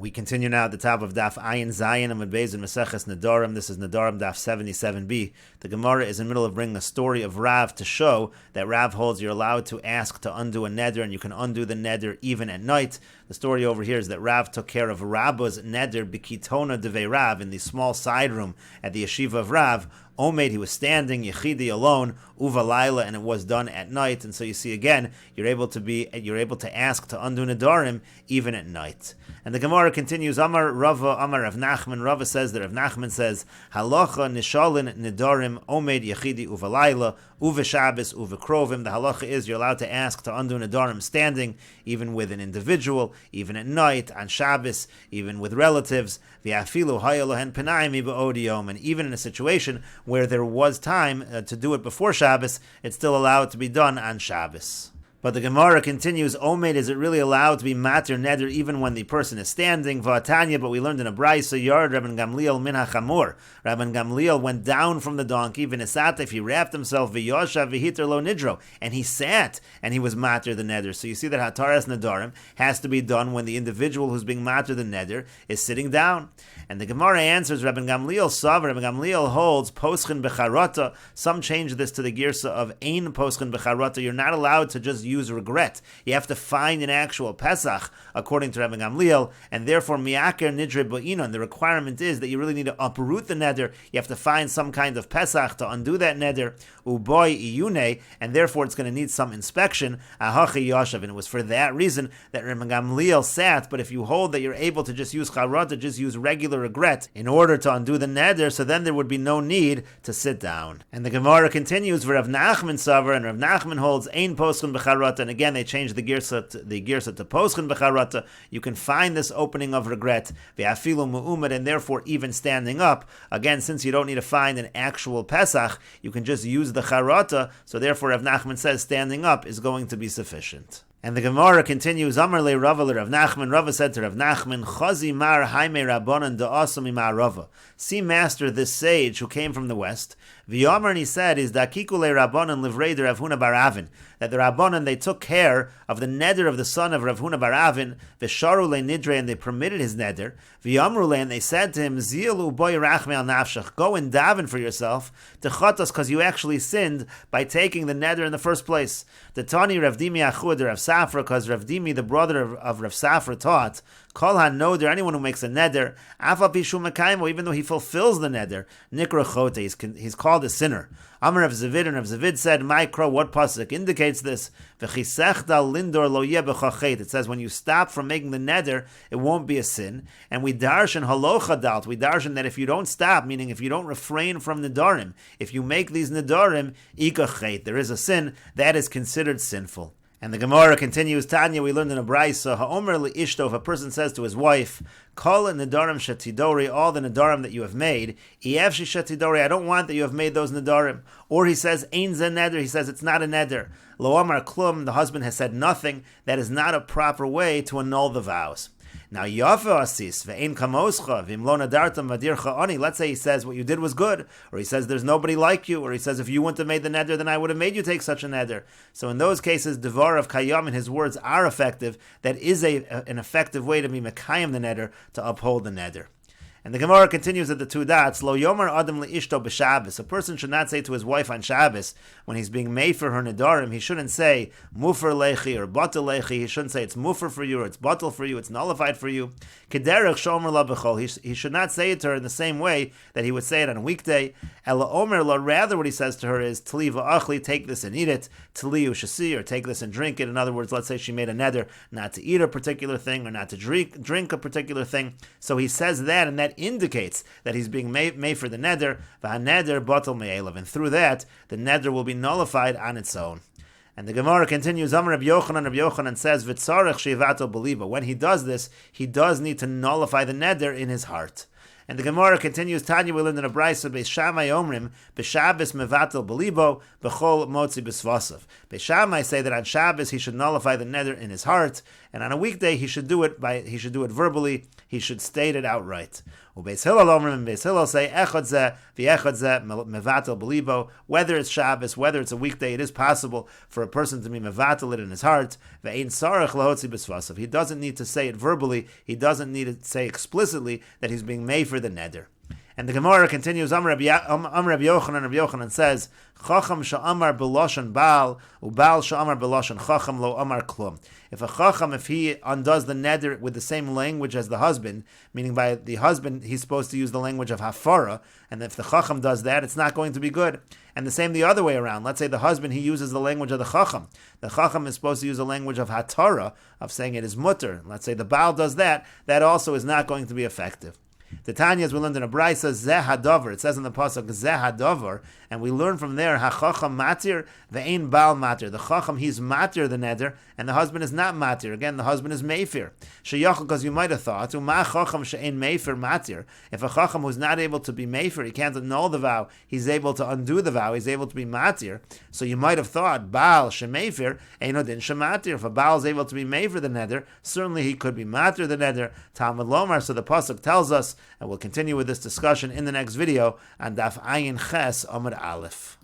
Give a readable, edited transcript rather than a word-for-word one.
We continue now at the top of Daf Ayin Zayin Amud Beis in Meseches Nedarim. This is Nedarim Daf 77b. The Gemara is in the middle of bringing a story of Rav to show that Rav holds you're allowed to ask to undo a neder, and you can undo the neder even at night. The story over here is that Rav took care of Rabba's neder b'kitona devei Rav in the small side room at the yeshiva of Rav. Omed, he was standing, Yechidi alone, Uva Laila, and it was done at night. And so you see again, you're able to ask to undo Nedarim even at night. And the Gemara continues, Amar Rava, Amar Rav Nachman. Rava says that Rav Nachman says, Halacha nishalin Nedarim, Omed Yechidi Uva Laila, Uva Shabbos, Uva Krovim. The halacha is you're allowed to ask to undo Nedarim standing, even with an individual, even at night, on Shabbos, even with relatives, V'afilu hayalohen penayim ba'odiyom, and even in a situation where there was time to do it before Shabbos, it's still allowed to be done on Shabbos. But the Gemara continues, Omed, is it really allowed to be matir neder even when the person is standing? V'atanya, but we learned in a brayso, Yard Rabban Gamliel min hachamor. Rabban Gamliel went down from the donkey, v'nesatif, he wrapped himself, v'yoshav v'hiter lo nidro, and he sat, and he was matir the neder. So you see that hataras nedarim has to be done when the individual who's being matir the neder is sitting down. And the Gemara answers, Rabban Gamliel savar, Rabban Gamliel holds poschen becharata. Some change this to the girsa of ein poschen becharata. You're not allowed to just use regret. You have to find an actual Pesach, according to Rabban Gamliel, and therefore mi'aker nidre ba'inon. The requirement is that you really need to uproot the neder. You have to find some kind of Pesach to undo that neder. Uboy iyune, and therefore it's going to need some inspection. Ahachi yashav, and it was for that reason that Rabban Gamliel sat. But if you hold that you're able to just use charata, just use regular regret in order to undo the neder, so then there would be no need to sit down. And the Gemara continues, Rav Nachman savar, and Rav Nachman holds ein posken b'charata. And again, they changed the girsa to posken b'charata. You can find this opening of regret, ve'afilu mu'umad, and therefore even standing up. Again, since you don't need to find an actual Pesach, you can just use the charata. So therefore, Rav Nachman says standing up is going to be sufficient. And the Gemara continues, Amar le Rava le Rav Nachman. Rava said to Rav Nachman, Chazi mar haime rabbanan da'asam ima Rava. See, master, this sage who came from the west. V'yamar, and he said, is dakiku le rabbanan livrei de Rav Huna bar Avin. That the rabbanan, they took care of the neder of the son of Rav Huna bar Avin. V'sharu le nidre, and they permitted his neder. V'yamru le, and they said to him, Zilu boy rachme al nafshach. Go and daven for yourself. Techatas, because you actually sinned by taking the neder in the first place. The Tani Rav Dimi achud Rav Safra, because Rav Dimi, the brother of Rav Safra, taught, Kol ha-noder, anyone who makes a neder, Afa pishu mekaymo, even though he fulfills the neder, Nikra chote, he's called a sinner. Amar Rav Zavid, and Rav Zavid said, Mikra, what pasuk indicates this? V'chisechta lindor lo yeh b'chachet. It says when you stop from making the neder, it won't be a sin. And we darshan halocha dalt, we darshan that if you don't stop, meaning if you don't refrain from nedarim, if you make these nedarim, ikachet, there is a sin, that is considered sinful. And the Gemara continues, Tanya, we learned in a brayso, ha'omer li'ishto, if a person says to his wife, Kol nedarim shetidori, all the nedarim that you have made, Iyevshi shetidori, I don't want that you have made those nedarim. Or he says, Ein ze neder, he says it's not a neder. Lo amar klum, the husband has said nothing, that is not a proper way to annul the vows. Now, Yafa asis ve'ein kamoscha v'imlo nadartam vadircha ani. Let's say he says what you did was good, or he says there's nobody like you, or he says if you wouldn't have made the neder, then I would have made you take such a neder. So in those cases, devar of kayam and his words are effective. That is an effective way to be mekayim the neder, to uphold the neder. And the Gemara continues at the two dots, Lo yomer adam le'ishto b'Shabbos. A person should not say to his wife on Shabbos, when he's being made for her nedarim, he shouldn't say mufer lechi or batel lechi. He shouldn't say it's mufer for you or it's batel for you, it's nullified for you. Kederech shomer la b'chol. He should not say it to her in the same way that he would say it on a weekday. Ela omer la, rather what he says to her is tli v'achli, take this and eat it. Tli u'shasi, or take this and drink it. In other words, let's say she made a neder not to eat a particular thing or not to drink a particular thing. So he says that, and that indicates that he's being made for the neder, v'haneder batel me'elav, and through that, the neder will be nullified on its own. And the Gemara continues, Amar Rabbi Yochanan says, V'tzarech shevato beliba. When he does this, he does need to nullify the neder in his heart. And the Gemara continues, Tanya, we learned in a brayso, Beis Shammai omrim, b'Shabbos mevatel belibo, b'chol motzi b'svasav. Beis Shammai say that on Shabbos he should nullify the neder in his heart, and on a weekday he should do it verbally. He should state it outright. Beis Hillel and Beis Hillel say echad zeh v'echad zeh mevatel b'libo. Whether it's Shabbos, whether it's a weekday, it is possible for a person to be mevatel it in his heart. Ve'ein sarach lahotzi b'svasav. He doesn't need to say it verbally. He doesn't need to say explicitly that he's being made for the neder. And the Gemara continues, Amar Rabbi Yochanan says, Chacham sha'amar b'loshan Baal, u'Baal sha'amar b'loshan Chacham lo amar klum. If a Chacham, if he undoes the neder with the same language as the husband, meaning by the husband, he's supposed to use the language of hafara, and if the Chacham does that, it's not going to be good. And the same the other way around. Let's say the husband, he uses the language of the Chacham. The Chacham is supposed to use the language of hatara, of saying it is mutter. Let's say the Baal does that, that also is not going to be effective. The Tanya, as we learned in a Brisa, Zeh Hadover. It says in the pasuk Zeh Hadover, and we learn from there HaChacham Matir ve'ein Baal Matir. The Chacham, he's Matir the neder, and the husband is not Matir. Again, the husband is Meifir. Sheyachal, because you might have thought, Uma Chacham she'ein Meifir Matir. If a Chacham who's not able to be Meifir, he can't annul the vow, he's able to undo the vow, he's able to be Matir. So you might have thought Baal she'meifir eino din shematir. If a Baal is able to be Meifir the neder, certainly he could be Matir the neder. Talmud Lomar. So the pasuk tells us. And we'll continue with this discussion in the next video on Daf Ayin Ches Amud Aleph.